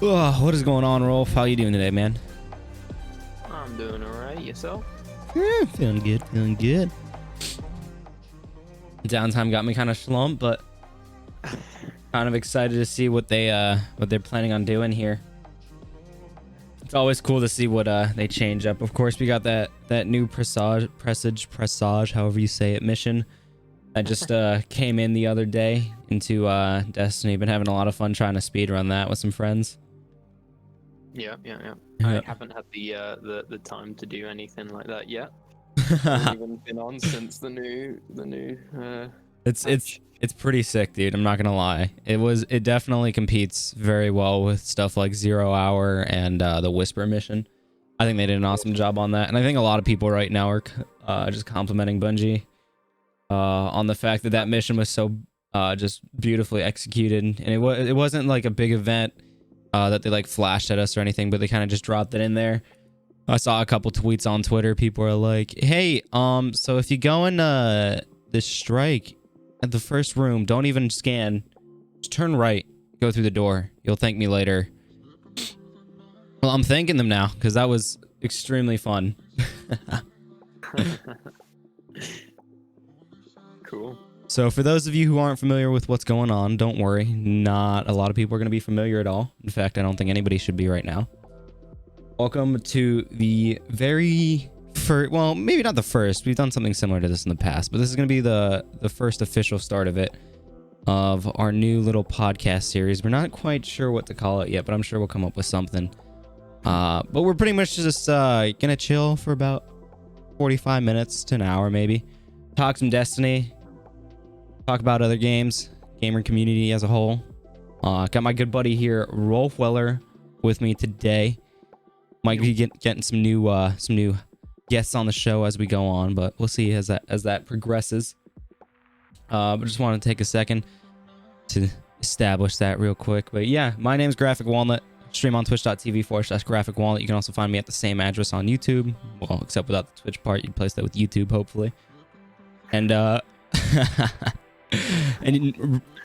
Oh, what is going on, Rolf? How you doing today, man? I'm doing alright. Yourself? Yeah, feeling good, feeling good. Downtime got me kind of slumped, but kind of excited to see what they're planning on doing here. It's always cool to see what they change up. Of course, we got that new presage, however you say it, mission. I just came in the other day into Destiny. Been having a lot of fun trying to speedrun that with some friends. Yeah. Yeah. I haven't had the time to do anything like that yet. I haven't even been on since the new It's pretty sick, dude. I'm not gonna lie. It definitely competes very well with stuff like 0 Hour and the Whisper mission. I think they did an awesome job on that, and I think a lot of people right now are just complimenting Bungie on the fact that that mission was so just beautifully executed, and it wasn't like a big event that they like flashed at us or anything, but they kind of just dropped it in there. I saw a couple tweets on Twitter. People are like, "Hey, so if you go in this strike at the first room, don't even scan. Just turn right, go through the door. You'll thank me later." Well, I'm thanking them now because that was extremely fun. Cool. So for those of you who aren't familiar with what's going on, don't worry. Not a lot of people are going to be familiar at all. In fact, I don't think anybody should be right now. Welcome to the very first, well, maybe not the first. We've done something similar to this in the past, but this is going to be the first official start of it, of our new little podcast series. We're not quite sure what to call it yet, but I'm sure we'll come up with something. But we're pretty much just going to chill for about 45 minutes to an hour, maybe. Talk some Destiny. Talk about other games, gamer community as a whole. Got my good buddy here, Rolfeweiler, with me today. Might be getting some new guests on the show as we go on, but we'll see as that progresses. But just want to take a second to establish that real quick. But yeah, my name's GraphicWalnut. Stream on twitch.tv/GraphicWalnut. You can also find me at the same address on YouTube. Well, except without the Twitch part, you'd place that with YouTube, hopefully. And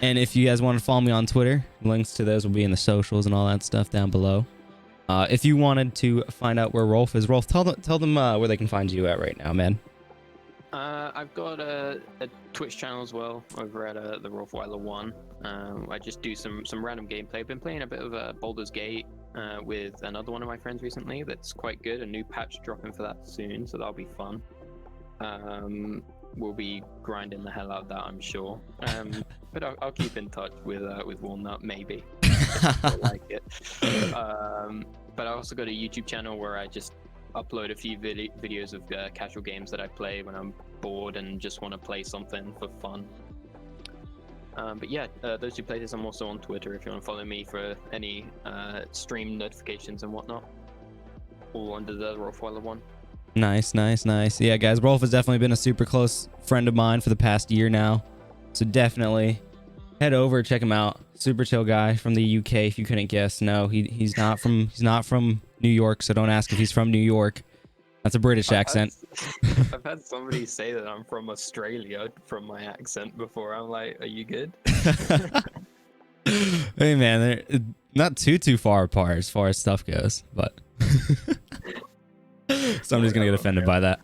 and if you guys want to follow me on Twitter, links to those will be in the socials and all that stuff down below. If you wanted to find out where Rolf is, Rolf, tell them where they can find you at right now, man. I've got a Twitch channel as well over at TheRolfeweiler1. I just do some random gameplay. I've been playing a bit of Baldur's Gate with another one of my friends recently. That's quite good. A new patch dropping for that soon, so that'll be fun. We'll be grinding the hell out of that, I'm sure. But I'll keep in touch with Walnut, maybe. I like it. But I also got a YouTube channel where I just upload a few videos of casual games that I play when I'm bored and just want to play something for fun. But yeah, those two places. I'm also on Twitter if you want to follow me for any stream notifications and whatnot. All under the TheRolfeweiler1. Nice. Yeah, guys, Rolf has definitely been a super close friend of mine for the past year now. So definitely head over, check him out. Super chill guy from the UK, if you couldn't guess. No, he's not from New York, so don't ask if he's from New York. That's a British accent. I've had somebody say that I'm from Australia from my accent before. I'm like, are you good? Hey man, they're not too far apart as far as stuff goes, but somebody's gonna get offended by that.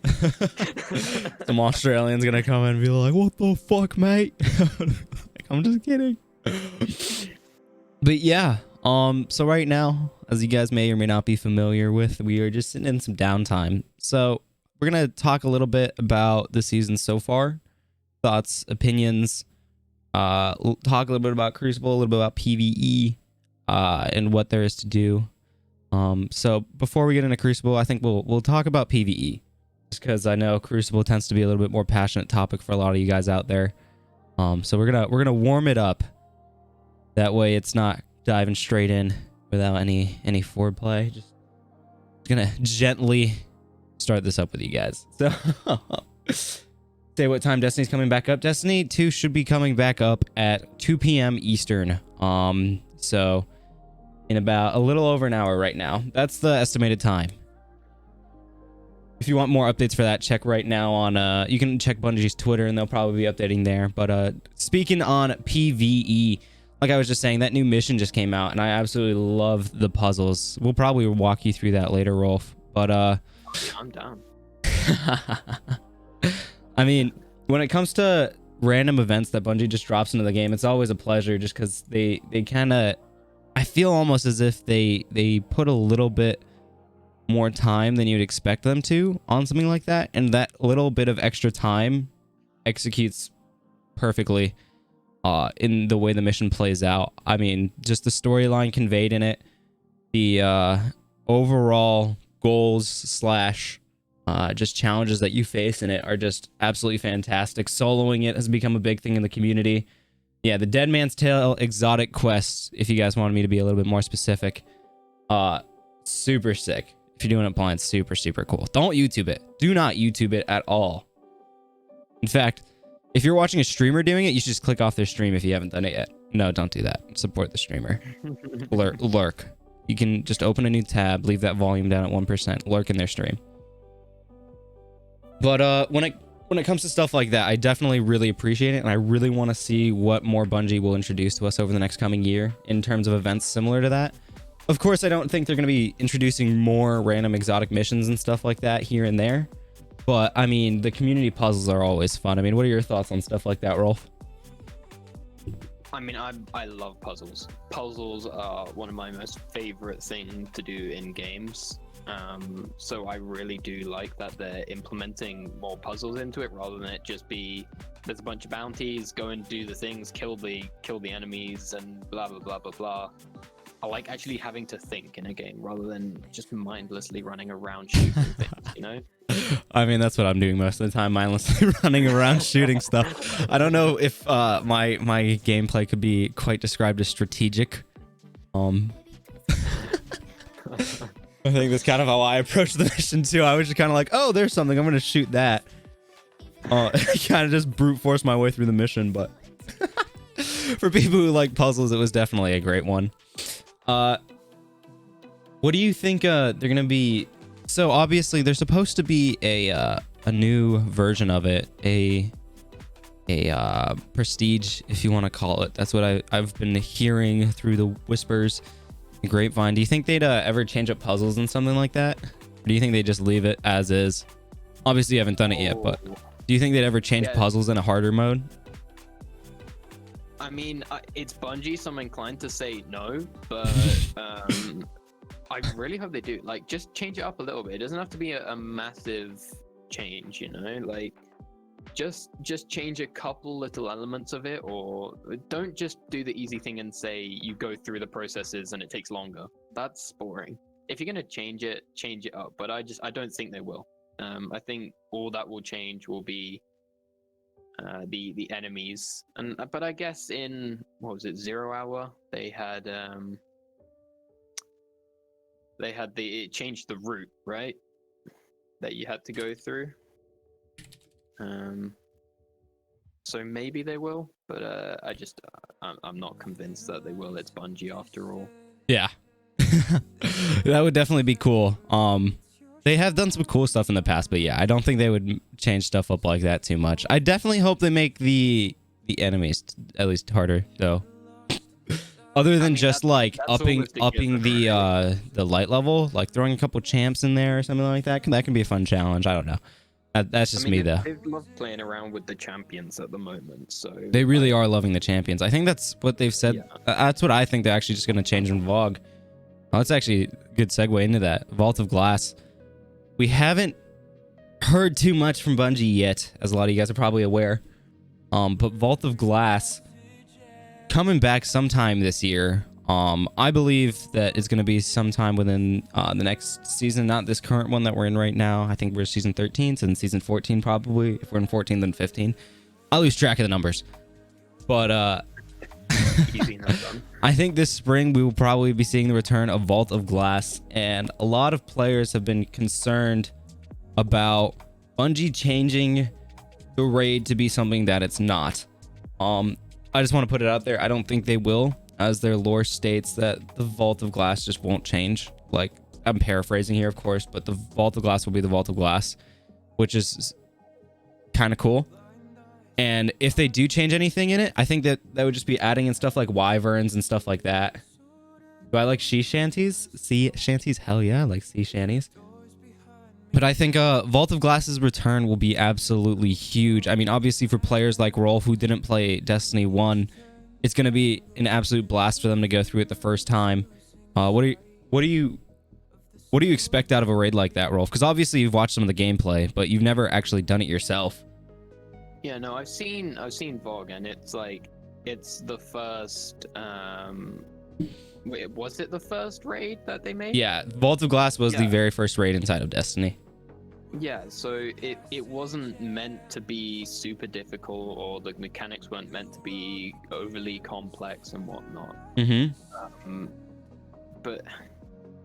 Some Australians gonna come in and be like, "What the fuck, mate?" Like, I'm just kidding. But yeah, so right now, as you guys may or may not be familiar with, we are just sitting in some downtime. So we're gonna talk a little bit about the season so far, thoughts, opinions. Talk a little bit about Crucible, a little bit about PvE, and what there is to do. So before we get into Crucible, I think we'll talk about PvE, just because I know Crucible tends to be a little bit more passionate topic for a lot of you guys out there. So we're gonna warm it up. That way, it's not diving straight in without any foreplay. Just gonna gently start this up with you guys. So, say what time Destiny's coming back up. Destiny 2 should be coming back up at 2 p.m. Eastern. So in about a little over an hour right now. That's the estimated time. If you want more updates for that, check right now on you can check Bungie's Twitter and they'll probably be updating there. But speaking on PvE, like I was just saying, that new mission just came out, and I absolutely love the puzzles. We'll probably walk you through that later, Rolf. But Yeah, I'm down. I mean, when it comes to random events that Bungie just drops into the game, it's always a pleasure, just because they kind of, I feel almost as if they put a little bit more time than you'd expect them to on something like that, and that little bit of extra time executes perfectly in the way the mission plays out. I mean, just the storyline conveyed in it, the overall goals slash just challenges that you face in it are just absolutely fantastic. Soloing it has become a big thing in the community. Yeah, the Dead Man's Tale exotic quests, if you guys wanted me to be a little bit more specific, super sick. If you're doing it blind, super cool. Don't YouTube it. Do not YouTube it at all. In fact, if you're watching a streamer doing it, you should just click off their stream if you haven't done it yet. No, don't do that. Support the streamer. Lurk. You can just open a new tab, leave that volume down at 1%, lurk in their stream. But when it comes to stuff like that, I definitely really appreciate it, and I really want to see what more Bungie will introduce to us over the next coming year in terms of events similar to that. Of course, I don't think they're going to be introducing more random exotic missions and stuff like that here and there. But, I mean, the community puzzles are always fun. I mean, what are your thoughts on stuff like that, Rolf? I mean, I love puzzles. Puzzles are one of my most favorite things to do in games. So I really do like that they're implementing more puzzles into it, rather than it just be there's a bunch of bounties, go and do the things, kill the enemies, and blah blah blah blah blah. I like actually having to think in a game rather than just mindlessly running around shooting things, you know? I mean, that's what I'm doing most of the time, mindlessly running around shooting stuff. I don't know if my gameplay could be quite described as strategic. I think that's kind of how I approached the mission too. I was just kind of like, oh, there's something, I'm gonna shoot that. Kind of just brute force my way through the mission, but for people who like puzzles, it was definitely a great one. What do you think they're gonna be? So obviously there's supposed to be a new version of it, a prestige, if you want to call it. That's what I've been hearing through the whispers, the grapevine. Do you think they'd ever change up puzzles and something like that? Or do you think they just leave it as is? Obviously you haven't done it yet, but do you think they'd ever change puzzles in a harder mode? I mean, it's Bungie, so I'm inclined to say no, but I really hope they do. Like, just change it up a little bit. It doesn't have to be a massive change, you know? Like, just change a couple little elements of it, or don't just do the easy thing and say you go through the processes and it takes longer. That's boring. If you're gonna change it up. But I don't think they will. I think all that will change will be the enemies, but I guess in what was it, 0 Hour, they had it changed the route, right, that you had to go through. So maybe they will, but I'm not convinced that they will. It's Bungie after all. Yeah. That would definitely be cool. They have done some cool stuff in the past, but yeah, I don't think they would change stuff up like that too much. I definitely hope they make the enemies at least harder, though. Other than just like upping the light level, like throwing a couple champs in there or something like that. That can be a fun challenge. I don't know. That's just me, though. They love playing around with the champions at the moment, so they really are loving the champions. I think that's what they've said. Yeah. That's what I think they're actually just going to change in VOG. Oh, that's actually a good segue into that. Vault of Glass. We haven't heard too much from Bungie yet, as a lot of you guys are probably aware. But Vault of Glass coming back sometime this year. I believe that it's going to be sometime within the next season, not this current one that we're in right now. I think we're season 13, so in season 14 probably. If we're in 14, then 15. I'll lose track of the numbers. But easy, not done. I think this spring we will probably be seeing the return of Vault of Glass, and a lot of players have been concerned about Bungie changing the raid to be something that it's not. I just want to put it out there. I don't think they will, as their lore states that the Vault of Glass just won't change. Like, I'm paraphrasing here, of course, but the Vault of Glass will be the Vault of Glass, which is kind of cool. And if they do change anything in it, I think that would just be adding in stuff like wyverns and stuff like that. Do I like sea shanties? Sea shanties? Hell yeah, I like sea shanties. But I think Vault of Glass's return will be absolutely huge. I mean, obviously for players like Rolf who didn't play Destiny 1, it's going to be an absolute blast for them to go through it the first time. What do you expect out of a raid like that, Rolf? Because obviously you've watched some of the gameplay, but you've never actually done it yourself. Yeah, no, I've seen VOG, and it's like it's the first. Wait, was it the first raid that they made? Yeah, Vault of Glass was the very first raid inside of Destiny. Yeah, so it wasn't meant to be super difficult, or the mechanics weren't meant to be overly complex and whatnot.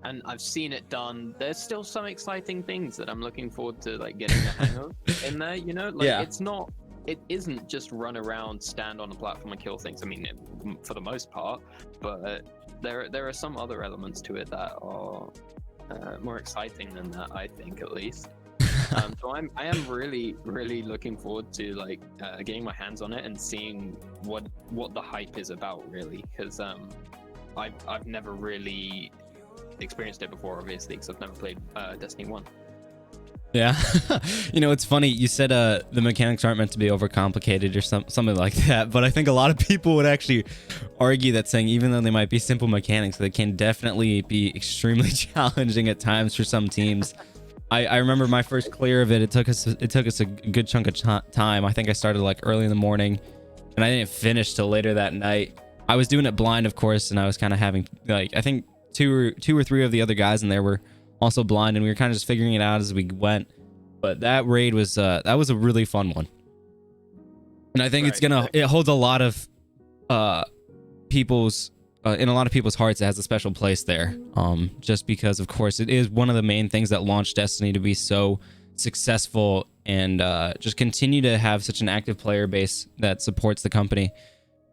And I've seen it done. There's still some exciting things that I'm looking forward to, like getting the hang of in there. You know, like it isn't just run around, stand on a platform and kill things. I mean, for the most part, but there are some other elements to it that are more exciting than that, I think, at least. So I am really looking forward to like getting my hands on it and seeing what the hype is about, really, because I've never really experienced it before, obviously, because I've never played Destiny 1. Yeah. You know, it's funny. You said the mechanics aren't meant to be overcomplicated or something like that, but I think a lot of people would actually argue that, saying even though they might be simple mechanics, they can definitely be extremely challenging at times for some teams. I remember my first clear of it. It took us a good chunk of time. I think I started like early in the morning, and I didn't finish till later that night. I was doing it blind, of course, and I was kind of having like, I think two or three of the other guys in there were also blind, and we were kind of just figuring it out as we went. But that raid was a really fun one, and I think it holds a lot of people's in a lot of people's hearts. It has a special place there, just because, of course, it is one of the main things that launched Destiny to be so successful and just continue to have such an active player base that supports the company.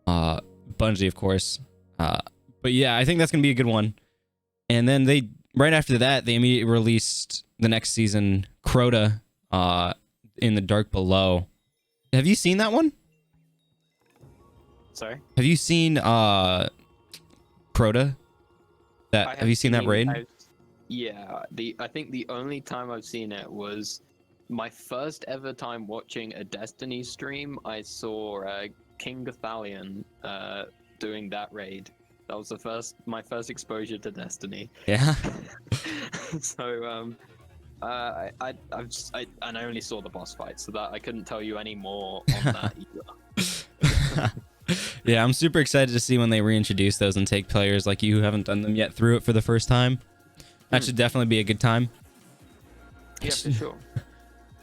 Bungie, of course, but yeah, I think that's gonna be a good one. And then right after that, they immediately released the next season, Crota, in the Dark Below. Have you seen that one? Sorry? Have you seen Crota? Have you seen that raid? I think the only time I've seen it was my first ever time watching a Destiny stream. I saw King Gathalion doing that raid. That was my first exposure to Destiny. Yeah. So I only saw the boss fight, so that I couldn't tell you any more on that either. Yeah, I'm super excited to see when they reintroduce those and take players like you who haven't done them yet through it for the first time. That should definitely be a good time. Yeah, for sure.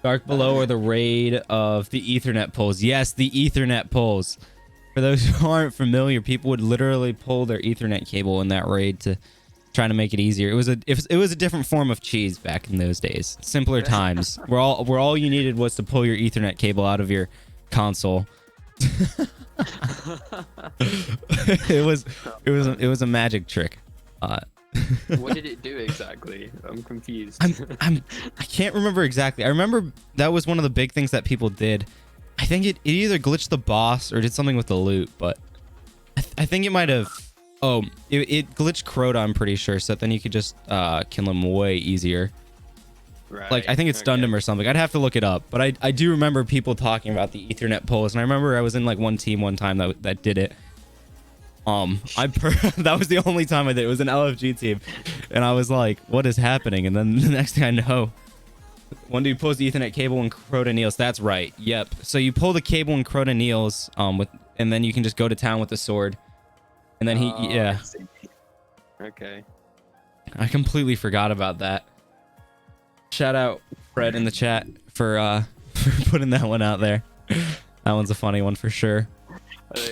Dark Below or the raid of the Ethernet poles. Yes, the Ethernet poles. For those who aren't familiar, people would literally pull their Ethernet cable in that raid to try to make it easier. It was a different form of cheese back in those days. Simpler times. where all you needed was to pull your Ethernet cable out of your console. It was a magic trick. What did it do exactly? I'm confused. I can't remember exactly. I remember that was one of the big things that people did. I think it either glitched the boss or did something with the loot, but I think it might have. Oh, it glitched Crota, I'm pretty sure, so that then you could just kill him way easier. Right. Like, I think it stunned him or something. I'd have to look it up, but I do remember people talking about the Ethernet poles, and I remember I was in like one team one time that did it. That was the only time I did it. It was an LFG team, and I was like, "What is happening?" And then the next thing I know, one dude pulls the Ethernet cable and Crota kneels. That's right. Yep. So you pull the cable and Crota kneels, and then you can just go to town with the sword, and then yeah. Okay. I completely forgot about that. Shout out Fred in the chat for putting that one out there. That one's a funny one for sure.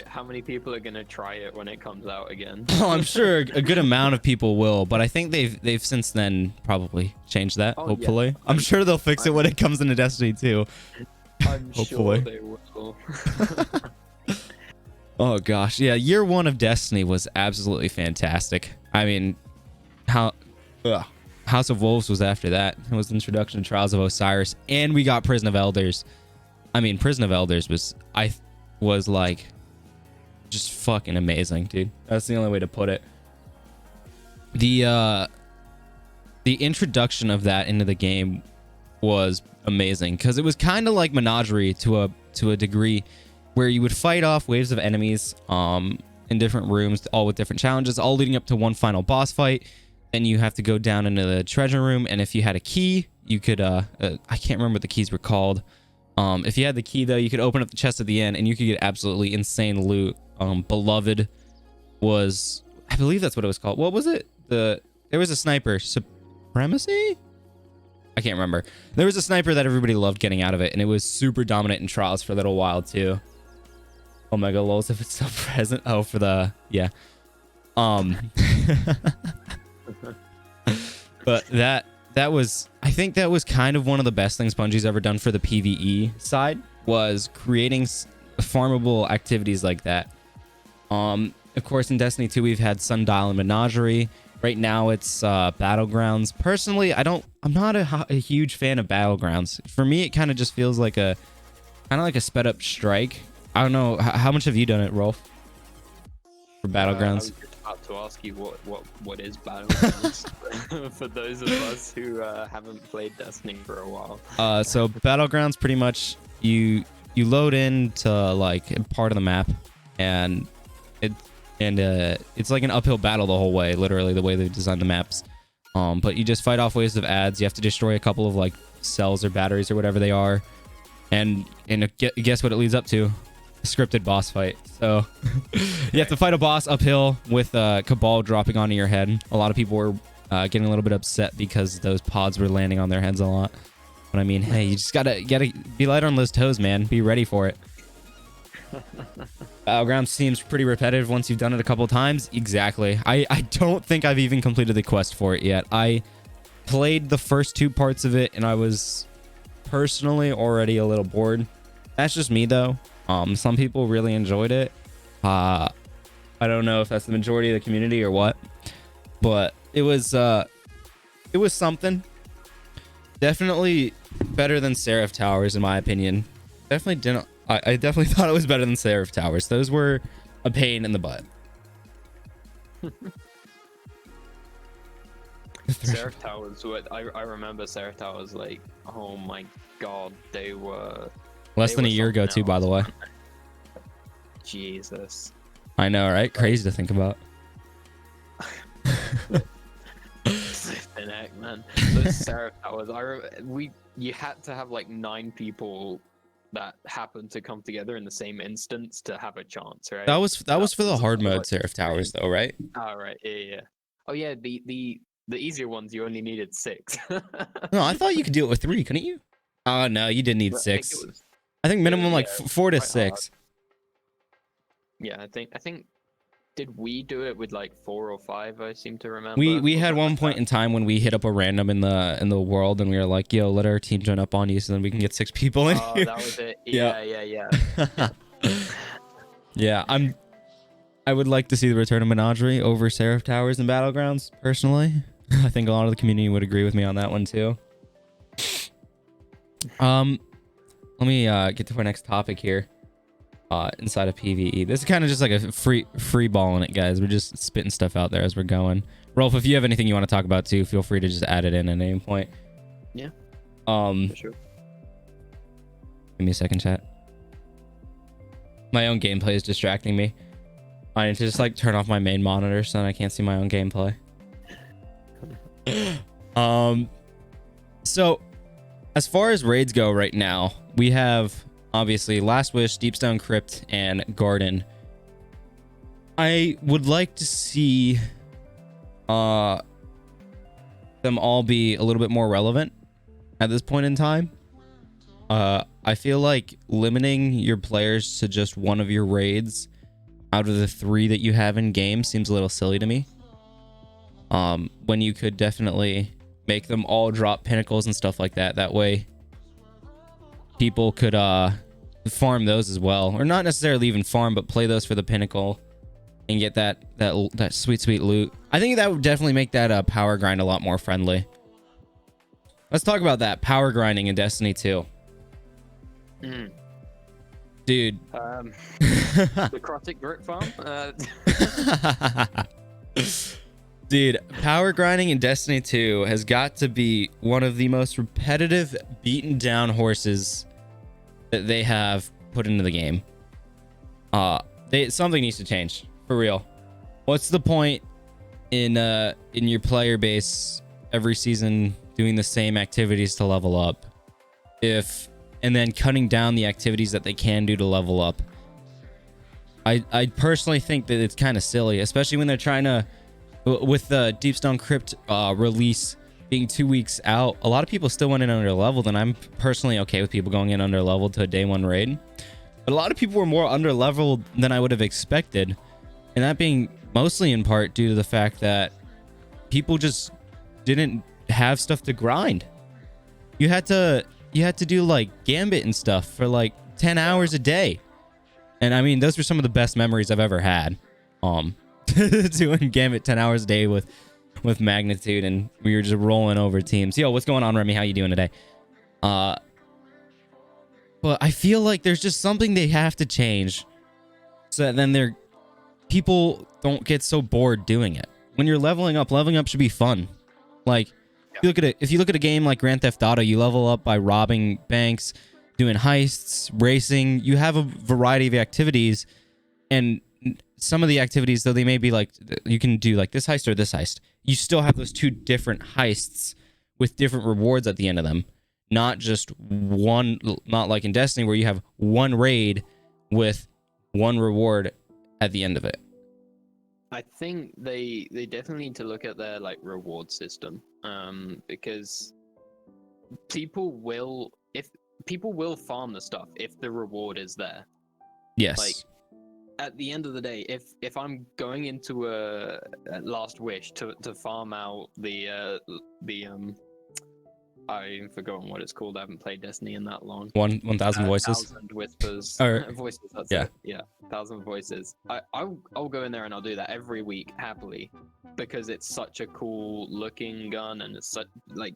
How many people are gonna try it when it comes out again? Oh, I'm sure a good amount of people will, but I think they've since then probably changed that. Hopefully, yeah. I'm sure they'll fix it when it comes into Destiny 2. I'm sure they will. Oh gosh, yeah. Year 1 of Destiny was absolutely fantastic. I mean, House of Wolves was after that. It was the introduction to Trials of Osiris, and we got Prison of Elders. I mean, Prison of Elders was like just fucking amazing, dude. That's the only way to put it. The introduction of that into the game was amazing because it was kind of like Menagerie to a degree, where you would fight off waves of enemies in different rooms, all with different challenges, all leading up to one final boss fight. Then you have to go down into the treasure room, and if you had a key, you could I can't remember what the keys were called. If you had the key though, you could open up the chest at the end and you could get absolutely insane loot. Beloved was, I believe that's what it was called. What was it? There was a sniper. Supremacy? I can't remember. There was a sniper that everybody loved getting out of it, and it was super dominant in trials for a little while too. Omega lols if it's still present. Oh, for the, yeah. But that was, I think that was kind of one of the best things Bungie's ever done for the PvE side, was creating farmable activities like that. Of course, in Destiny 2, we've had Sundial and Menagerie. Right now, it's Battlegrounds. Personally, I'm not a huge fan of Battlegrounds. For me, it kind of just feels like a sped up strike. I don't know. How much have you done it, Rolf? For Battlegrounds? I was just about to ask you what is Battlegrounds for those of us who haven't played Destiny for a while. So Battlegrounds, pretty much you load into like part of the map, and it's like an uphill battle the whole way, literally, the way they've designed the maps. But you just fight off waves of ads. You have to destroy a couple of like cells or batteries or whatever they are, and guess what it leads up to? A scripted boss fight. So you have to fight a boss uphill with Cabal dropping onto your head. A lot of people were getting a little bit upset because those pods were landing on their heads a lot. But I mean, hey, you just gotta be light on those toes, man. Be ready for it. Battlegrounds seems pretty repetitive once you've done it a couple times. Exactly. I don't think I've even completed the quest for it yet. I played the first 2 parts of it, and I was personally already a little bored. That's just me, though. Some people really enjoyed it. I don't know if that's the majority of the community or what, but it was something. Definitely better than Seraph Towers, in my opinion. I definitely thought it was better than Seraph Towers. Those were a pain in the butt. Seraph Towers, I remember Seraph Towers, like, oh my god, they were... Less than a year ago, too, by the way. Jesus. I know, right? Crazy to think about. Flipping heck, man. Those Seraph Towers, you had to have like 9 people that happened to come together in the same instance to have a chance, right? That was for the hard mode Seraph Towers, though, right? Oh, right. Yeah. Oh, yeah. The easier ones, you only needed 6. No, I thought you could do it with 3, couldn't you? Oh no, you did need 6. I think minimum like 4 to 6. Yeah, I think. Did we do it with like 4 or 5? I seem to remember. We had one point in time when we hit up a random in the world, and we were like, "Yo, let our team join up on you, so then we can get 6 people in here." That was it. Yeah. Yeah, I would like to see the return of Menagerie over Seraph Towers and Battlegrounds, personally. I think a lot of the community would agree with me on that one too. Let me get to our next topic here. Inside of PvE. This is kind of just like a free balling it, guys. We're just spitting stuff out there as we're going. Rolf, if you have anything you want to talk about too, feel free to just add it in at any point. Yeah. For sure. Give me a second, chat. My own gameplay is distracting me. I need to just like turn off my main monitor so that I can't see my own gameplay. So as far as raids go right now, we have obviously Last Wish, Deepstone Crypt, and Garden. I would like to see them all be a little bit more relevant at this point in time. I feel like limiting your players to just one of your raids out of the 3 that you have in game seems a little silly to me. When you could definitely make them all drop pinnacles and stuff like that. That way people could farm those as well, or not necessarily even farm, but play those for the pinnacle and get that sweet loot. I think that would definitely make that power grind a lot more friendly. Let's talk about that power grinding in Destiny 2. Dude. The Crotic Brick Farm. Dude, power grinding in Destiny 2 has got to be one of the most repetitive, beaten down horses that they have put into the game. Something needs to change for real. What's the point in your player base every season doing the same activities to level up, and then cutting down the activities that they can do to level up? I personally think that it's kind of silly, especially when they're trying to, with the Deepstone Crypt release being 2 weeks out. A lot of people still went in under leveled, and I'm personally okay with people going in under leveled to a day one raid. But a lot of people were more under leveled than I would have expected, and that being mostly in part due to the fact that people just didn't have stuff to grind. You had to do like Gambit and stuff for like 10 hours a day. And I mean, those were some of the best memories I've ever had. Doing Gambit 10 hours a day with Magnitude, and we were just rolling over teams. Yo, what's going on, Remy? How you doing today? But I feel like there's just something they have to change so that then people don't get so bored doing it. When you're leveling up should be fun. Like, if you look at a game like Grand Theft Auto, you level up by robbing banks, doing heists, racing. You have a variety of activities, and some of the activities, though they may be like, you can do like this heist or this heist, you still have those two different heists with different rewards at the end of them. Not just one, not like in Destiny where you have one raid with one reward at the end of it. I think they definitely need to look at their like reward system, because people will farm the stuff if the reward is there. Yes. Like, at the end of the day, if I'm going into a Last Wish to farm out the I've forgotten what it's called. I haven't played Destiny in that long. 1,000 voices. 1,000 whispers. Voices. That's yeah. it. Yeah. 1,000 voices. I'll go in there and I'll do that every week happily, because it's such a cool looking gun, and it's such like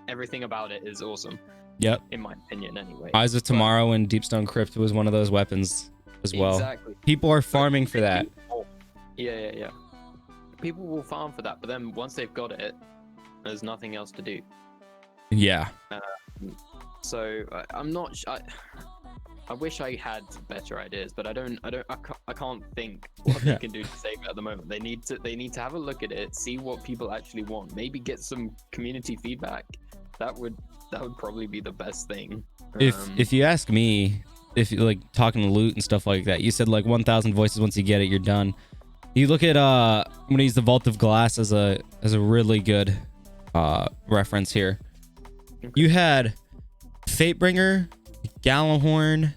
everything about it is awesome. Yep. In my opinion, anyway. Eyes of Tomorrow and Deepstone Crypt was one of those weapons as well. Exactly. People are farming for that. Yeah. People will farm for that, but then once they've got it, there's nothing else to do. Yeah. So I'm not. I wish I had better ideas, but I can't think what they can do to save it at the moment. They need to have a look at it, see what people actually want, maybe get some community feedback. That would probably be the best thing. If you ask me, if you like talking to loot and stuff like that, you said like 1,000 voices. Once you get it, you're done. You look at I'm gonna use the Vault of Glass as a really good reference here. You had Fatebringer, Gallahorn,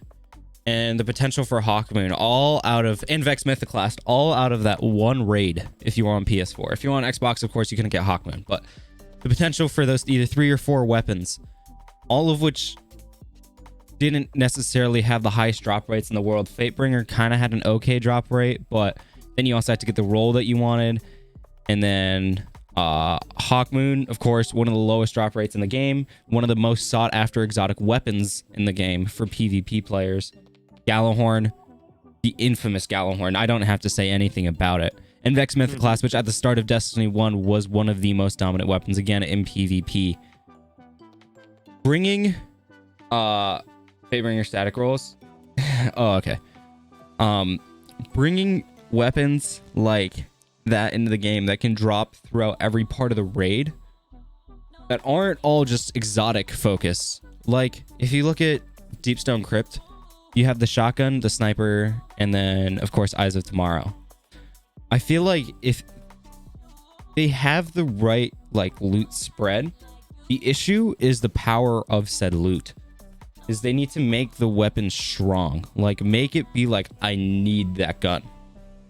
and the potential for Hawkmoon, all out of, and Vex Mythoclast, all out of that one raid. If you were on PS4, if you were on Xbox, of course you couldn't get Hawkmoon, but the potential for those either 3 or 4 weapons, all of which didn't necessarily have the highest drop rates in the world. Fatebringer kind of had an okay drop rate, but then you also had to get the roll that you wanted, and then Hawkmoon, of course, one of the lowest drop rates in the game, one of the most sought after exotic weapons in the game for PvP players. Gallahorn, the infamous Gallahorn. I don't have to say anything about it. And Vex Mythoclast, which at the start of Destiny 1 was one of the most dominant weapons, again, in PvP. Bringing Fatebringer static rolls. Oh, okay. Bringing weapons like that into the game that can drop throughout every part of the raid that aren't all just exotic focus. Like, if you look at Deepstone Crypt, you have the shotgun, the sniper, and then, of course, Eyes of Tomorrow. I feel like if they have the right, like, loot spread, the issue is the power of said loot. Is they need to make the weapon strong. Like, make it be like, I need that gun.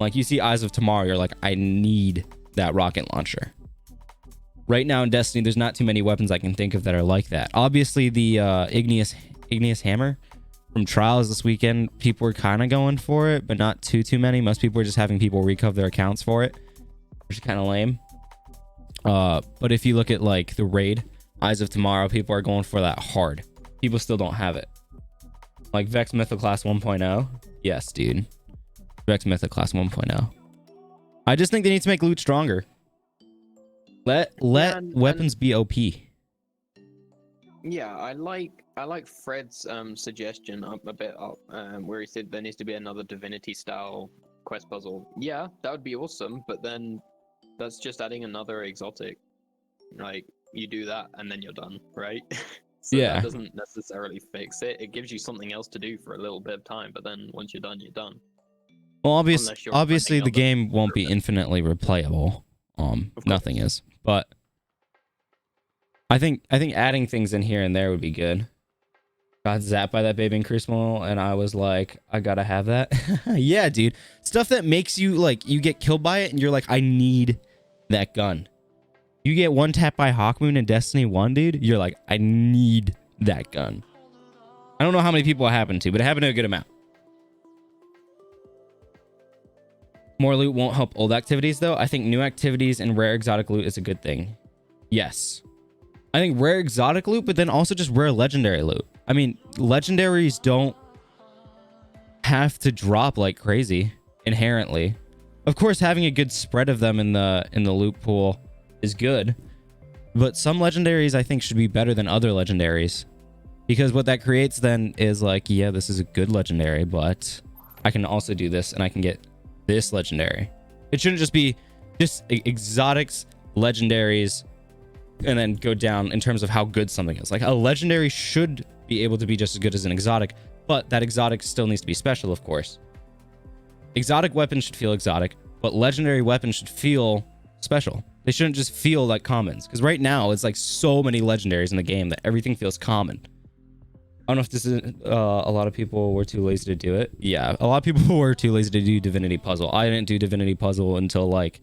Like, you see Eyes of Tomorrow, you're like, I need that rocket launcher. Right now in Destiny, there's not too many weapons I can think of that are like that. Obviously, the Igneous Hammer from Trials this weekend, people were kind of going for it, but not too many. Most people were just having people recover their accounts for it, which is kind of lame. But if you look at, like, the raid, Eyes of Tomorrow, people are going for that hard. People still don't have it. Like Vex Mythoclast 1.0. Yes, dude. Vex Mythoclast 1.0. I just think they need to make loot stronger. Let weapons be OP. Yeah, I like Fred's suggestion up a bit up, where he said there needs to be another Divinity style quest puzzle. Yeah, that would be awesome, but then that's just adding another exotic. Like, you do that and then you're done, right? So Yeah. that doesn't necessarily fix it. It gives you something else to do for a little bit of time, but then once you're done, you're done. Well, Unless you're obviously the running game won't be infinitely replayable. Nothing is, but I think adding things in here and there would be good. Got zapped by that baby increasable, and I was like, I gotta have that. Yeah, dude. Stuff that makes you like, you get killed by it, and you're like, I need that gun. You get one tap by Hawkmoon in Destiny 1, dude. You're like, I need that gun. I don't know how many people it happened to, but it happened to a good amount. More loot won't help old activities, though. I think new activities and rare exotic loot is a good thing. Yes. I think rare exotic loot, but then also just rare legendary loot. I mean, legendaries don't have to drop like crazy inherently. Of course, having a good spread of them in the loot pool is good, but some legendaries I think should be better than other legendaries, because what that creates then is like, yeah, this is a good legendary, but I can also do this and I can get this legendary. It shouldn't just be just exotics, legendaries, and then go down in terms of how good something is. Like, a legendary should be able to be just as good as an exotic, but that exotic still needs to be special, of course. Exotic weapons should feel exotic, but legendary weapons should feel special. They shouldn't just feel like commons, because right now it's like so many legendaries in the game that everything feels common. I don't know if this is a lot of people were too lazy to do it. Yeah, a lot of people were too lazy to do Divinity Puzzle. I didn't do Divinity Puzzle until like,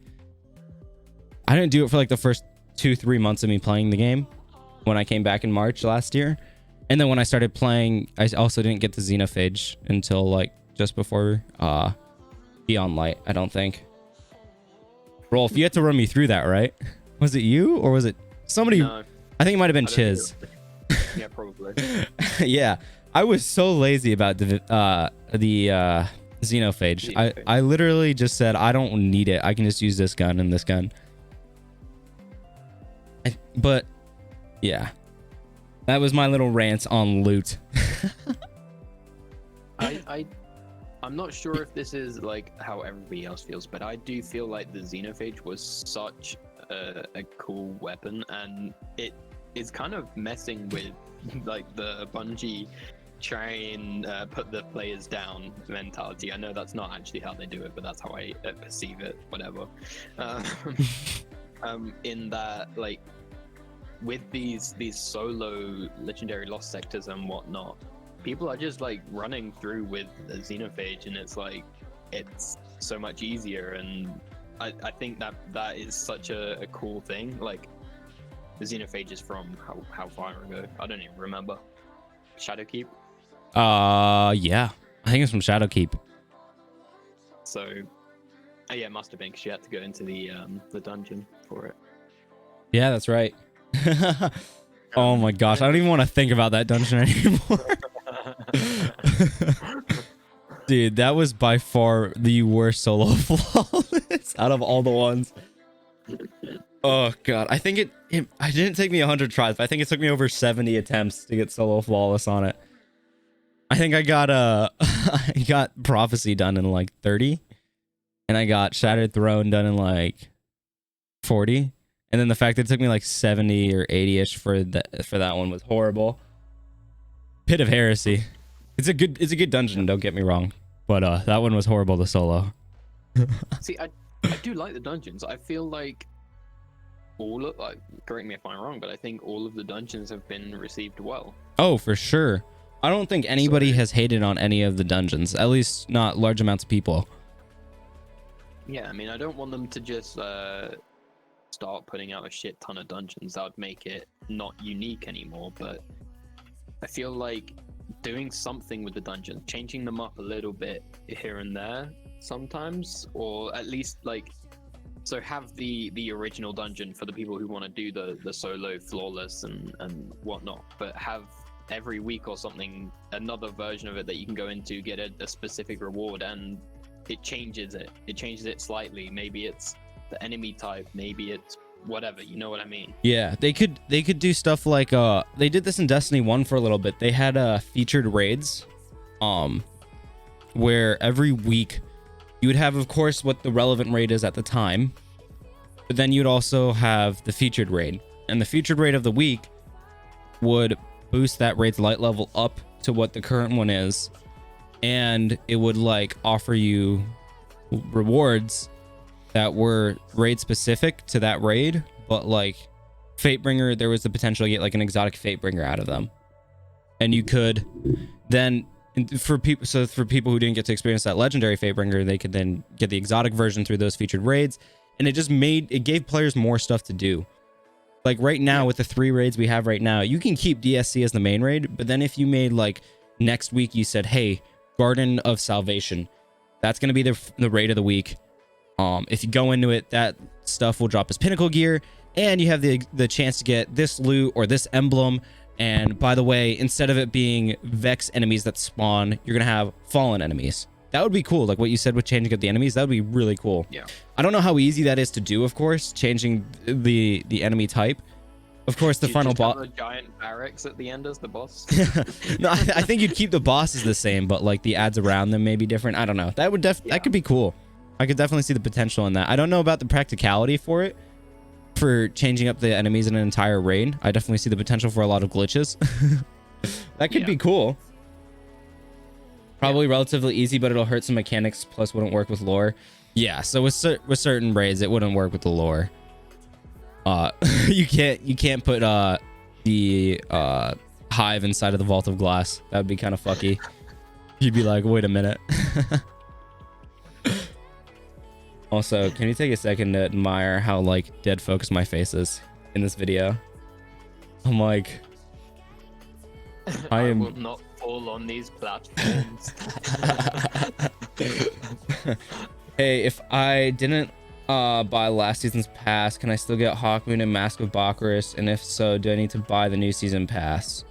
I didn't do it for like the first 2-3 months of me playing the game when I came back in March last year. And then when I started playing, I also didn't get the Xenophage until like just before Beyond Light, I don't think. Rolf, you had to run me through that, right? Was it you or was it somebody? No, I think it might have been Chiz. Yeah, probably. Yeah, I was so lazy about the Xenophage. I literally just said, I don't need it. I can just use this gun and this gun. But yeah, that was my little rant on loot. I'm not sure if this is like how everybody else feels, but I do feel like the Xenophage was such a cool weapon, and it is kind of messing with like the Bungie try and put the players down mentality. I know that's not actually how they do it, but that's how I perceive it. Whatever. In that, like, with these solo legendary lost sectors and whatnot, people are just like running through with a Xenophage, and it's like, it's so much easier. And I think that is such a cool thing. Like, the Xenophage is from how far ago? I don't even remember. Shadowkeep? Yeah. I think it's from Shadowkeep. So, yeah, it must have been, because you had to go into the dungeon for it. Yeah, that's right. Oh my gosh, I don't even want to think about that dungeon anymore. Dude, that was by far the worst solo flawless out of all the ones. Oh god, I think it didn't take me 100 tries, but I think it took me over 70 attempts to get solo flawless on it. I think I got I got Prophecy done in like 30, and I got Shattered Throne done in like 40. And then the fact that it took me like 70 or 80-ish for that one was horrible. Pit of Heresy. It's a good dungeon, don't get me wrong. But that one was horrible to solo. See, I do like the dungeons. I feel like correct me if I'm wrong, but I think all of the dungeons have been received well. Oh, for sure. I don't think anybody has hated on any of the dungeons, at least not large amounts of people. Yeah, I mean, I don't want them to just start putting out a shit ton of dungeons. That would make it not unique anymore, but I feel like doing something with the dungeons, changing them up a little bit here and there sometimes, or at least like, so have the original dungeon for the people who want to do the solo flawless and whatnot, but have every week or something, another version of it that you can go into, get a specific reward, and it changes it. It changes it slightly. Maybe it's the enemy type, maybe it's whatever, you know what I mean? Yeah, they could do stuff like they did this in Destiny 1 for a little bit. They had featured raids where every week you would have, of course, what the relevant raid is at the time, but then you'd also have the featured raid, and the featured raid of the week would boost that raid's light level up to what the current one is, and it would like offer you rewards that were raid specific to that raid, but like Fatebringer, there was the potential to get like an exotic Fatebringer out of them, and you could then for people who didn't get to experience that legendary Fatebringer, they could then get the exotic version through those featured raids, and it gave players more stuff to do. Like right now with the 3 raids we have right now, you can keep DSC as the main raid, but then if you made like next week you said, hey, Garden of Salvation, that's going to be the raid of the week. If you go into it, that stuff will drop as pinnacle gear, and you have the chance to get this loot or this emblem. And by the way, instead of it being Vex enemies that spawn, you're gonna have fallen enemies. That would be cool. Like what you said with changing up the enemies, that would be really cool. Yeah. I don't know how easy that is to do, of course, changing the enemy type. Of course, the final boss. A giant barracks at the end as the boss. No, I think you'd keep the bosses the same, but like the ads around them may be different. I don't know. That would that could be cool. I could definitely see the potential in that. I don't know about the practicality for it, for changing up the enemies in an entire raid. I definitely see the potential for a lot of glitches. That could be cool. Probably relatively easy, but it'll hurt some mechanics, plus wouldn't work with lore. Yeah, so with certain raids, it wouldn't work with the lore. You can't put the hive inside of the vault of glass. That would be kind of fucky. You'd be like, wait a minute. Also, can you take a second to admire how like dead focused my face is in this video? I'm like, I will not fall on these platforms. Hey, if I didn't buy last season's pass, can I still get Hawkmoon and Mask of Bacchus? And if so, do I need to buy the new season pass?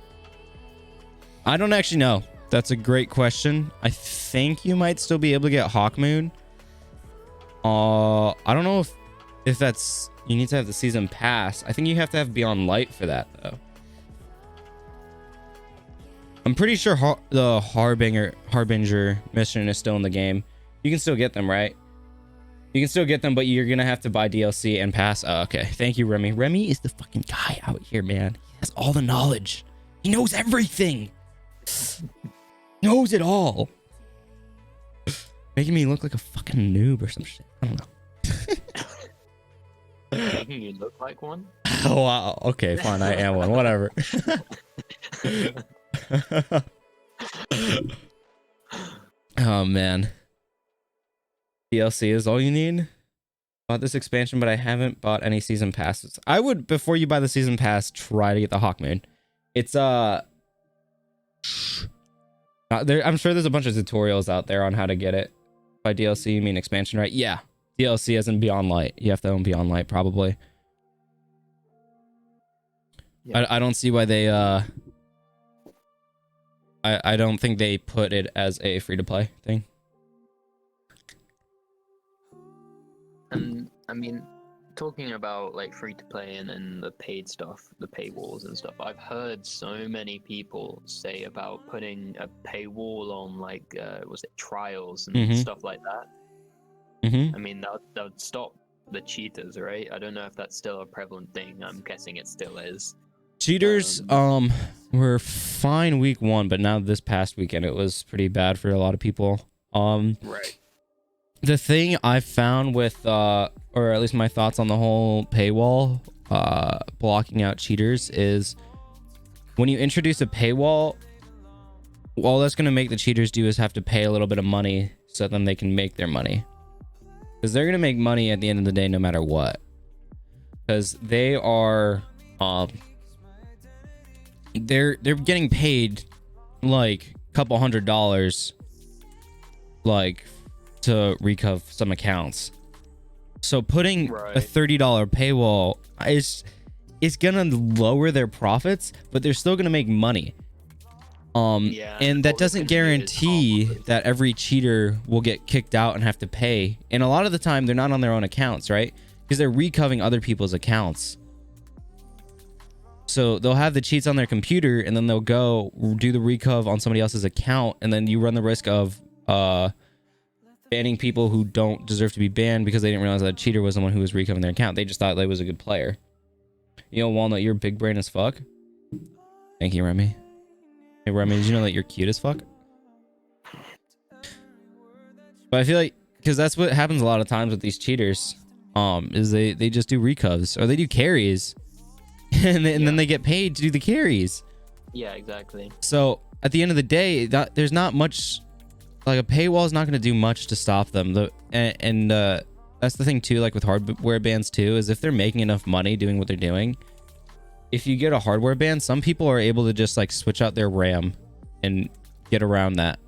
I don't actually know. That's a great question. I think you might still be able to get Hawkmoon. I don't know if that's, you need to have the season pass. I think you have to have Beyond Light for that though. I'm pretty sure the Harbinger mission is still in the game. You can still get them, right? You can still get them, but you're gonna have to buy DLC and pass. Oh, okay. Thank you, Remy. Remy is the fucking guy out here, man. He has all the knowledge. He knows everything. Knows it all. Making me look like a fucking noob or some shit. I don't know. Making you look like one? Oh, wow. Okay, fine. I am one. Whatever. Oh, man. DLC is all you need? Bought this expansion, but I haven't bought any season passes. I would, before you buy the season pass, try to get the Hawkmoon. It's, I'm sure there's a bunch of tutorials out there on how to get it. By DLC, you mean expansion, right? Yeah. DLC as in Beyond Light. You have to own Beyond Light, probably. Yeah. I don't see why they, I don't think they put it as a free-to-play thing. And, I mean, talking about, like, free-to-play and the paid stuff, the paywalls and stuff, I've heard so many people say about putting a paywall on, like, was it trials and stuff like that? I mean, that would stop the cheaters, right? I don't know if that's still a prevalent thing. I'm guessing it still is. Cheaters, were fine week 1, but now this past weekend, it was pretty bad for a lot of people. Right. The thing I found with, or at least my thoughts on the whole paywall, blocking out cheaters, is when you introduce a paywall, all that's going to make the cheaters do is have to pay a little bit of money so then they can make their money. Because they're going to make money at the end of the day no matter what. Because they are, they're getting paid like a couple $100, like, to recover some accounts. So putting a $30 paywall is gonna lower their profits, but they're still gonna make money. Yeah, And that all the doesn't community is guarantee harmful. that every cheater will get kicked out and have to pay. And a lot of the time, they're not on their own accounts, right? Because they're recovering other people's accounts. So they'll have the cheats on their computer, and then they'll go do the recov on somebody else's account, and then you run the risk of banning people who don't deserve to be banned because they didn't realize that a cheater was someone who was recovering their account. They just thought they was a good player. You know, Walnut, you're big brain as fuck. Thank you, Remy. Hey, Remy, did you know that you're cute as fuck? But I feel like, because that's what happens a lot of times with these cheaters, is they just do recovs, or they do carries, and then they get paid to do the carries. Yeah, exactly. So at the end of the day, there's not much, like a paywall is not going to do much to stop them. That's the thing too, like with hardware bans too, is if they're making enough money doing what they're doing, if you get a hardware ban, some people are able to just like switch out their RAM and get around that.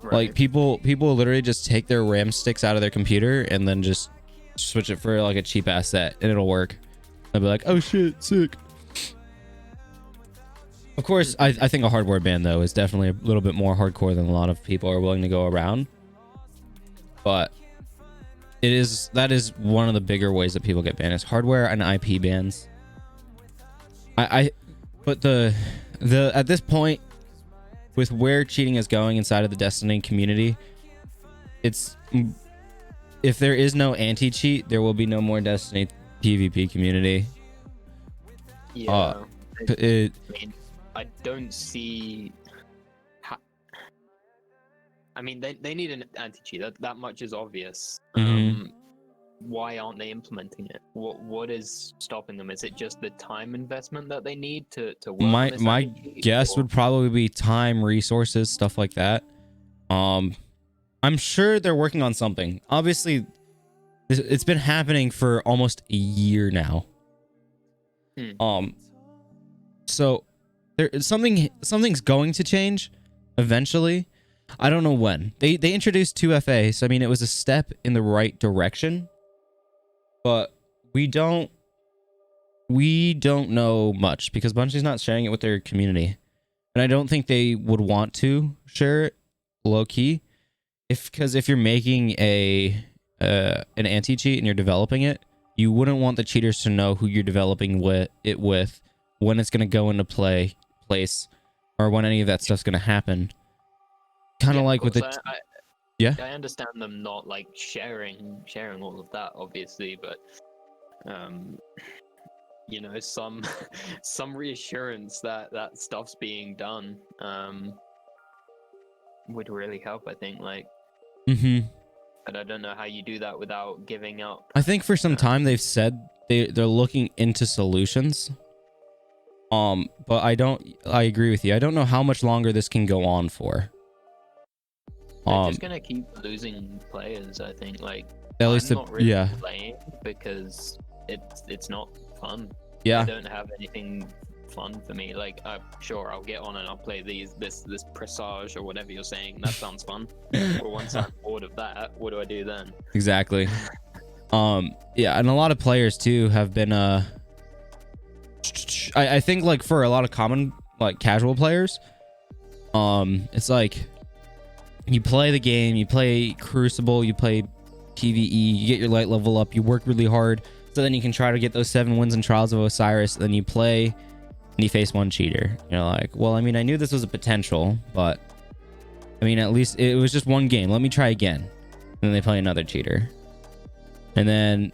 Right. Like people literally just take their RAM sticks out of their computer and then just switch it for like a cheap ass set, and it'll work. They'll be like, oh shit, sick. Of course, I think a hardware ban though is definitely a little bit more hardcore than a lot of people are willing to go around. But that is one of the bigger ways that people get banned, is hardware and IP bans. But the at this point, with where cheating is going inside of the Destiny community, it's, if there is no anti-cheat, there will be no more Destiny PvP community. Yeah. It, I mean, I don't see. I mean, they need an anti-cheat. That much is obvious. Why aren't they implementing it? What is stopping them? Is it just the time investment that they need to work on this my anti-cheat, guess or? would probably be time, resources, stuff like that. I'm sure they're working on something. Obviously, it's been happening for almost a year now. So something's going to change eventually. I don't know when. They introduced 2FA, so I mean it was a step in the right direction. But we don't know much because Bungie's not sharing it with their community. And I don't think they would want to share it low key. Because if you're making an anti-cheat and you're developing it, you wouldn't want the cheaters to know who you're developing with, when it's going to go into place, or when any of that stuff's going to happen. Kind of like with the... I understand them not like sharing all of that, obviously, but you know, some reassurance that stuff's being done would really help, I think. Like, but I don't know how you do that without giving up. I think for some time they've said they're looking into solutions. But I agree with you. I don't know how much longer this can go on for. They're just gonna keep losing players, I think. Like, at least I'm not really playing because it's not fun. Yeah. I don't have anything fun for me. Like, sure, I'll get on and I'll play this presage or whatever you're saying. That sounds fun. But once I'm bored of that, what do I do then? Exactly. Yeah, and a lot of players too have been I think like for a lot of common like casual players, it's like you play the game, you play Crucible, you play PvE, you get your light level up, you work really hard, so then you can try to get those 7 wins in Trials of Osiris. Then you play and you face one cheater. You're like, well, I mean, I knew this was a potential, but I mean, at least it was just one game. Let me try again. And then they play another cheater. And then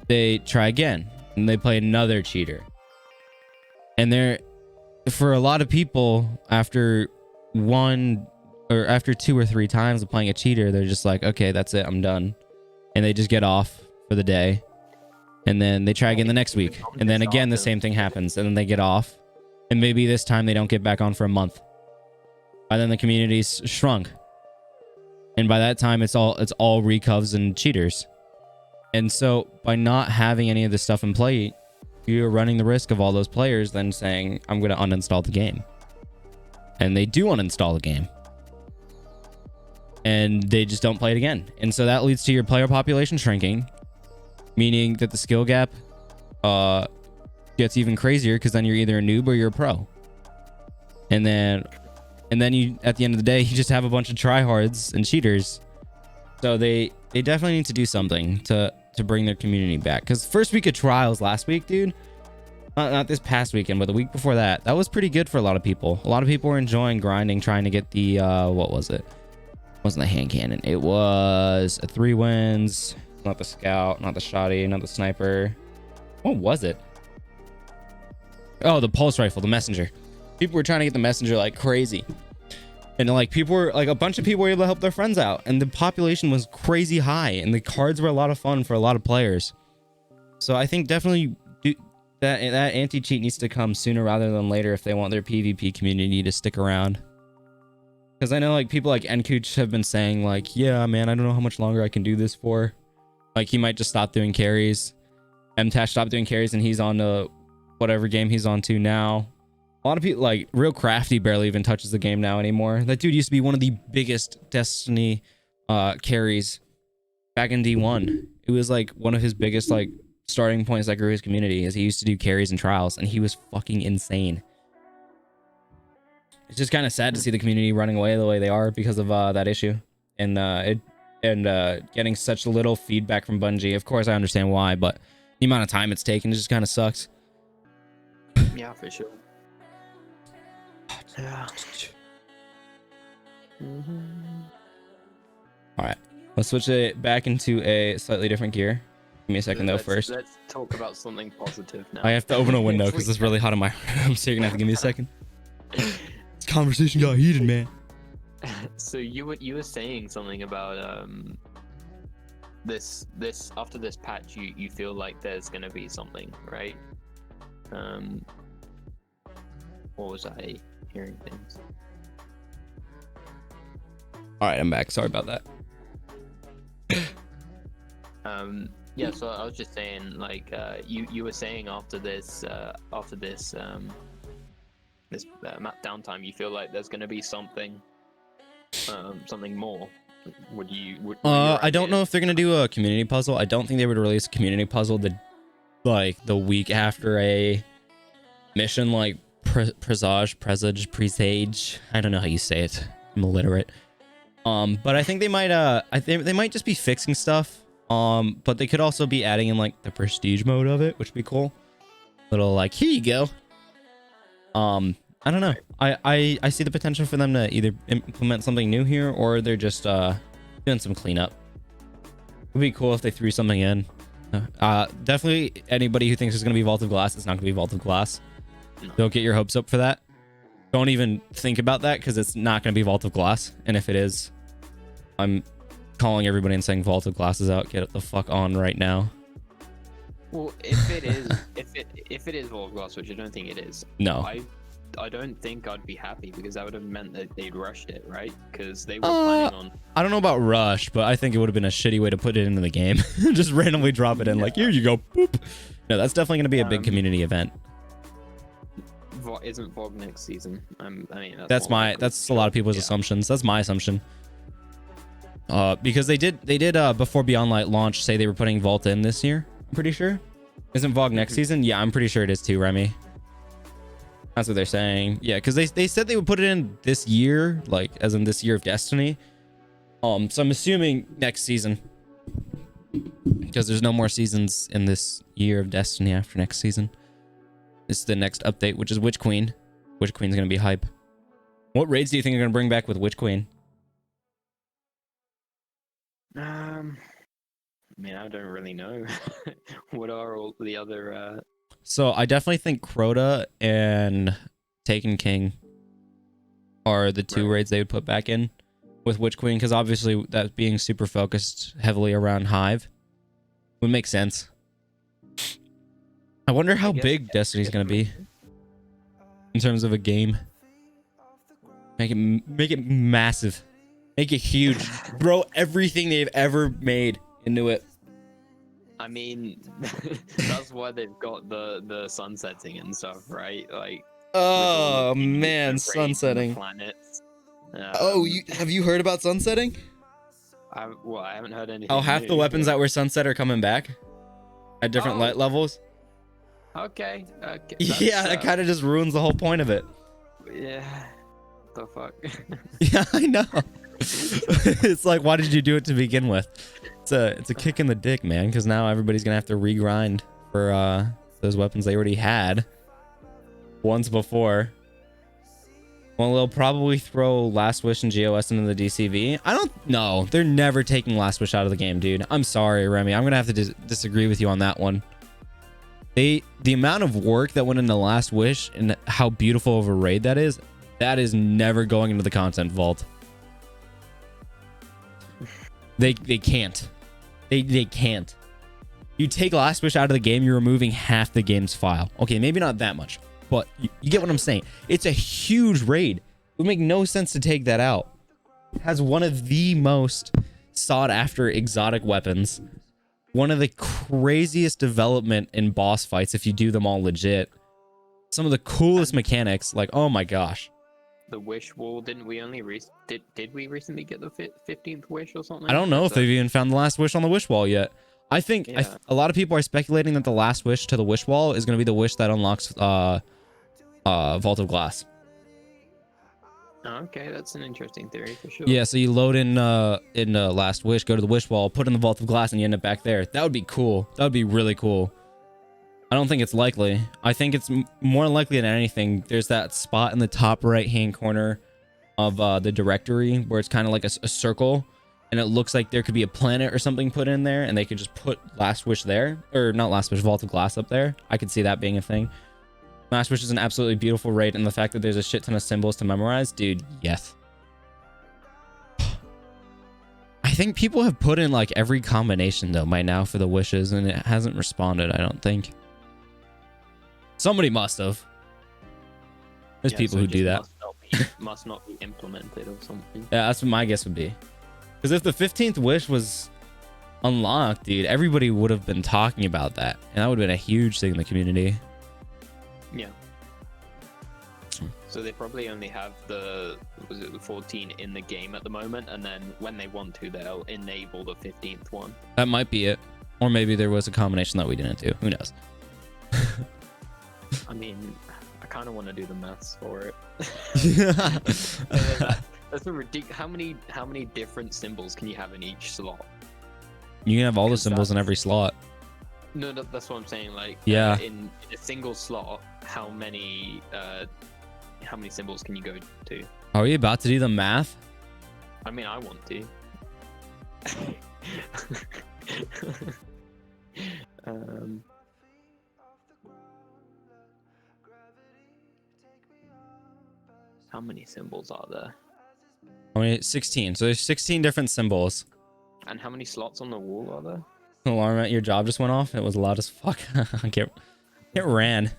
they try again. And they play another cheater. And for a lot of people, after 2 or 3 times of playing a cheater, they're just like, okay, that's it, I'm done. And they just get off for the day. And then they try again the next week. And then again, the same thing happens. And then they get off. And maybe this time they don't get back on for a month. By then the community's shrunk. And by that time, it's all recovs and cheaters. And so by not having any of this stuff in play, you're running the risk of all those players then saying, I'm going to uninstall the game. And they do uninstall the game. And they just don't play it again. And so that leads to your player population shrinking, meaning that the skill gap gets even crazier because then you're either a noob or you're a pro. and then you at the end of the day you just have a bunch of tryhards and cheaters. So they definitely need to do something to bring their community back. Because first week of trials last week, dude, not this past weekend, but the week before that was pretty good for a lot of people. A lot of people were enjoying grinding, trying to get the what was it? It wasn't the hand cannon. It was a 3 wins. Not the scout, not the shotty, not the sniper. What was it? Oh, the pulse rifle, the messenger. People were trying to get the messenger like crazy. And like people were like, a bunch of people were able to help their friends out, and the population was crazy high, and the cards were a lot of fun for a lot of players. So I think definitely that anti-cheat needs to come sooner rather than later if they want their PvP community to stick around. Because I know like people like Enkooch have been saying like, yeah, man, I don't know how much longer I can do this for. Like he might just stop doing carries. MTash stopped doing carries, and he's on to whatever game he's on to now. A lot of people, like Real Crafty, barely even touches the game now anymore. That dude used to be one of the biggest Destiny carries back in D1. It was like one of his biggest like starting points that grew his community, is he used to do carries and trials, and he was fucking insane. It's just kind of sad to see the community running away the way they are because of that issue, and getting such little feedback from Bungie. Of course, I understand why, but the amount of time it's taken just kind of sucks. Yeah, for sure. Yeah. All right, let's switch it back into a slightly different gear. Give me a second though. First, let's talk about something positive now. I have to open a window because it's really hot in my room, so you're gonna have to give me a second. This conversation got heated, man. So you were saying something about this after this patch, you feel like there's gonna be something, right? What was I hearing things? All right, I'm back. Sorry about that. Yeah, so I was just saying, like, you were saying after this map downtime, you feel like there's gonna be something more. I don't know if they're gonna do a community puzzle. I don't think they would release a community puzzle the week after a mission, like presage. I don't know how you say it. I'm illiterate. But I think they might they might just be fixing stuff. But they could also be adding in like the prestige mode of it, which would be cool. Little like, here you go. I don't know. I see the potential for them to either implement something new here, or they're just doing some cleanup. It would be cool if they threw something in. Definitely anybody who thinks there's gonna be Vault of Glass, it's not gonna be Vault of Glass. No. Don't get your hopes up for that. Don't even think about that, because it's not gonna be Vault of Glass. And if it is, I'm calling everybody and saying Vault of Glass is out. Get the fuck on right now. Well, if it is, if it is Vault of Glass, which I don't think it is. No. I don't think I'd be happy, because that would have meant that they'd rushed it, right? Because they were planning on. I don't know about rush, but I think it would have been a shitty way to put it into the game. Just randomly drop it in, like, here you go. Boop. No, that's definitely going to be a big community event. Isn't VOG next season? I mean, that's a lot of people's assumptions. That's my assumption. Because they did before Beyond Light launch say they were putting Vault in this year. I'm pretty sure. Isn't VOG next season? Yeah, I'm pretty sure it is too, Remy. That's what they're saying. Yeah, because they said they would put it in this year, like as in this year of Destiny. So I'm assuming next season, because there's no more seasons in this year of Destiny after next season. This is the next update, which is Witch Queen. Witch Queen's gonna be hype. What raids do you think are gonna bring back with Witch Queen? I mean, I don't really know. What are all the other? So I definitely think Crota and Taken King are the two raids they would put back in with Witch Queen, because obviously that being super focused heavily around Hive would make sense. I wonder how big Destiny's gonna be in terms of a game. Make it massive. Make it huge. Throw everything they've ever made into it. I mean, that's why they've got the sunsetting and stuff, right? Like, oh man, sunsetting. Planets. Have you heard about sunsetting? I haven't heard anything. Oh, half the weapons that were sunset are coming back at different light levels. Okay. Yeah, that kind of just ruins the whole point of it. Yeah. The fuck. Yeah, I know. It's like, why did you do it to begin with? It's a kick in the dick, man, because now everybody's gonna have to regrind for those weapons they already had once before. Well, they'll probably throw Last Wish and GOS into the DCV. I don't know. They're never taking Last Wish out of the game, dude. I'm sorry, Remy. I'm gonna have to disagree with you on that one. The amount of work that went into Last Wish and how beautiful of a raid that is never going into the content vault. They can't. They can't. You take Last Wish out of the game, you're removing half the game's file. Okay, maybe not that much, but you get what I'm saying. It's a huge raid. It would make no sense to take that out. It has one of the most sought after exotic weapons. One of the craziest development in boss fights if you do them all legit. Some of the coolest mechanics, like, oh my gosh. The wish wall, didn't we only did we recently get the 15th wish or something? I don't know if they've even found the last wish on the wish wall yet. I think a lot of people are speculating that the last wish to the wish wall is going to be the wish that unlocks Vault of Glass. Okay, that's an interesting theory for sure. Yeah, so you load in last wish, go to the wish wall, put in the Vault of Glass, and you end up back there. That would be cool. That would be really cool. I don't think it's likely. I think it's more likely than anything. There's that spot in the top right-hand corner of the directory where it's kind of like a circle, and it looks like there could be a planet or something put in there, and they could just put Last Wish there. Or not Last Wish, Vault of Glass up there. I could see that being a thing. Last Wish is an absolutely beautiful raid, and the fact that there's a shit ton of symbols to memorize, dude, yes. I think people have put in like every combination though by now for the wishes, and it hasn't responded, I don't think. Somebody must have. There's people who do that. Must not be implemented or something. Yeah, that's what my guess would be. Because if the 15th wish was unlocked, dude, everybody would have been talking about that. And that would have been a huge thing in the community. Yeah. So they probably only have the 14 in the game at the moment, and then when they want to, they'll enable the 15th one. That might be it. Or maybe there was a combination that we didn't do. Who knows? I mean, I kind of want to do the maths for it. That's a ridiculous. How many different symbols can you have in each slot? You can have all the symbols in every slot. No, that's what I'm saying. Like, yeah, in a single slot, how many symbols can you go to? Are we about to do the math? I mean, I want to. How many symbols are there? I mean, 16. So there's 16 different symbols. And how many slots on the wall are there? Alarm at your job just went off. It was loud as fuck. It ran.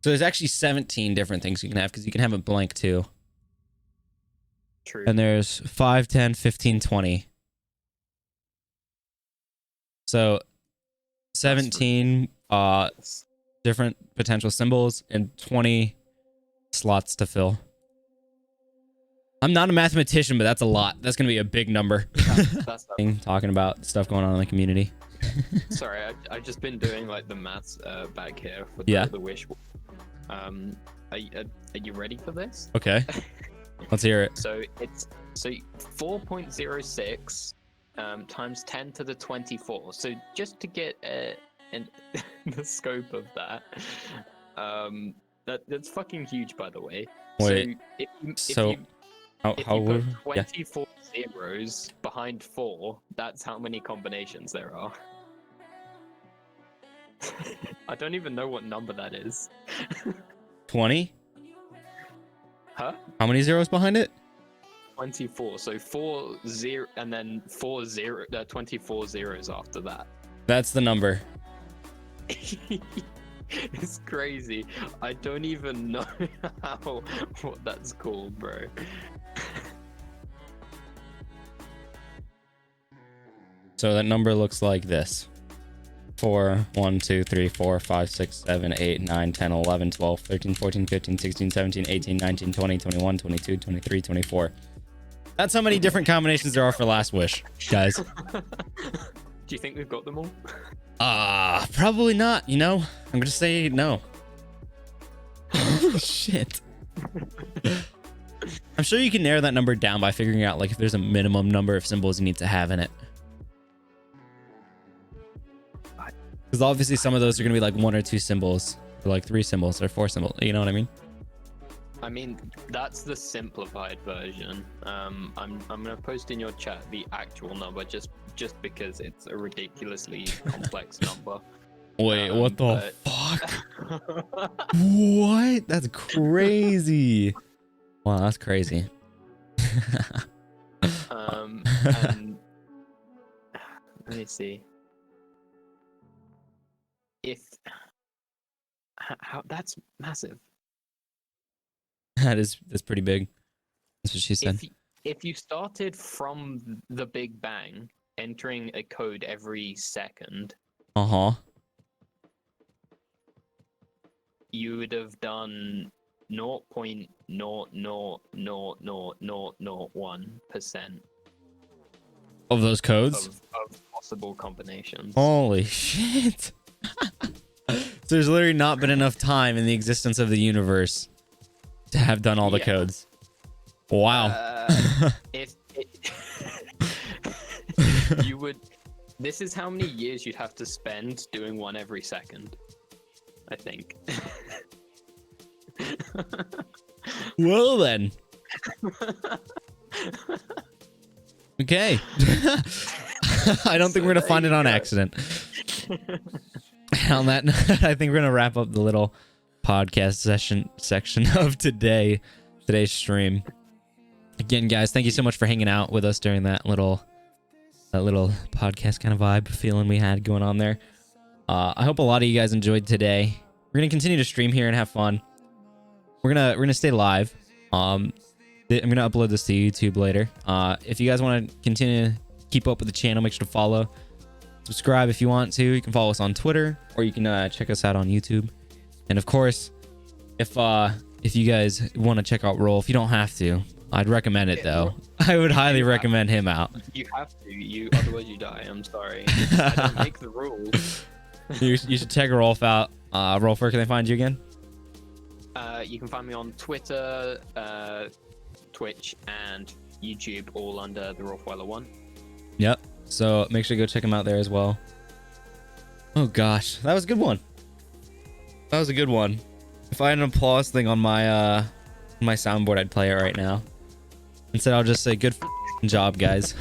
So there's actually 17 different things you can have, because you can have it blank too. True. And there's 5, 10, 15, 20. So 17 different potential symbols and 20 slots to fill. I'm not a mathematician, but that's a lot. That's going to be a big number. That's talking about stuff going on in the community. Sorry, I've just been doing like the maths back here for the wish. Are you ready for this? Okay. Let's hear it. So it's 4.06 times 10 to the 24. So just to get the scope of that, that's fucking huge, by the way. Wait. So if you put 24 yeah. zeros behind 4, that's how many combinations there are. I don't even know what number that is. 20? Huh? How many zeros behind it? 24. So 4 0 and then 24 zeros after that. That's the number. It's crazy. I don't even know what that's called, bro. So that number looks like this. 4, 1, 2, 3, 4, 5, 6, 7, 8, 9, 10, 11, 12, 13, 14, 15, 16, 17, 18, 19, 20, 21, 22, 23, 24. That's how many different combinations there are for Last Wish, guys. Do you think we've got them all? Probably not, you know? I'm gonna say no. Oh, shit. I'm sure you can narrow that number down by figuring out like if there's a minimum number of symbols you need to have in it. Because obviously some of those are gonna be like 1 or 2 symbols, or like 3 symbols or 4 symbols. You know what I mean? I mean, that's the simplified version. I'm gonna post in your chat the actual number just because it's a ridiculously complex number. Wait, what the fuck? What? That's crazy. Wow, that's crazy. And let me see. How that's massive. That's pretty big. That's what she said. If you started from the Big Bang, entering a code every second, you would have done 0.0000001% of those codes of possible combinations. Holy shit. So there's literally not been enough time in the existence of the universe to have done all the codes. Wow. You would, this is how many years you'd have to spend doing one every second, I think. Well then. Okay. I don't think we're gonna find it on accident. On that note, I think we're gonna wrap up the little podcast section of today's stream. Again, guys, thank you so much for hanging out with us during that little podcast kind of vibe feeling we had going on there. I hope a lot of you guys enjoyed today. We're gonna continue to stream here and have fun. We're gonna stay live. I'm gonna upload this to YouTube later. If you guys want to continue to keep up with the channel, make sure to follow, subscribe if you want to. You can follow us on Twitter, or you can check us out on YouTube. And of course, if you guys want to check out Rolf, you don't have to. I'd recommend it though. I would highly recommend him out. You have to. Otherwise you die. I'm sorry. I don't make the rules. You should check Rolf out. Rolf, where can they find you again? You can find me on Twitter, Twitch, and YouTube, all under TheRolfeweiler1. Yep. So make sure to go check him out there as well. Oh gosh, that was a good one. That was a good one. If I had an applause thing on my soundboard, I'd play it right now. Instead, I'll just say good job, guys.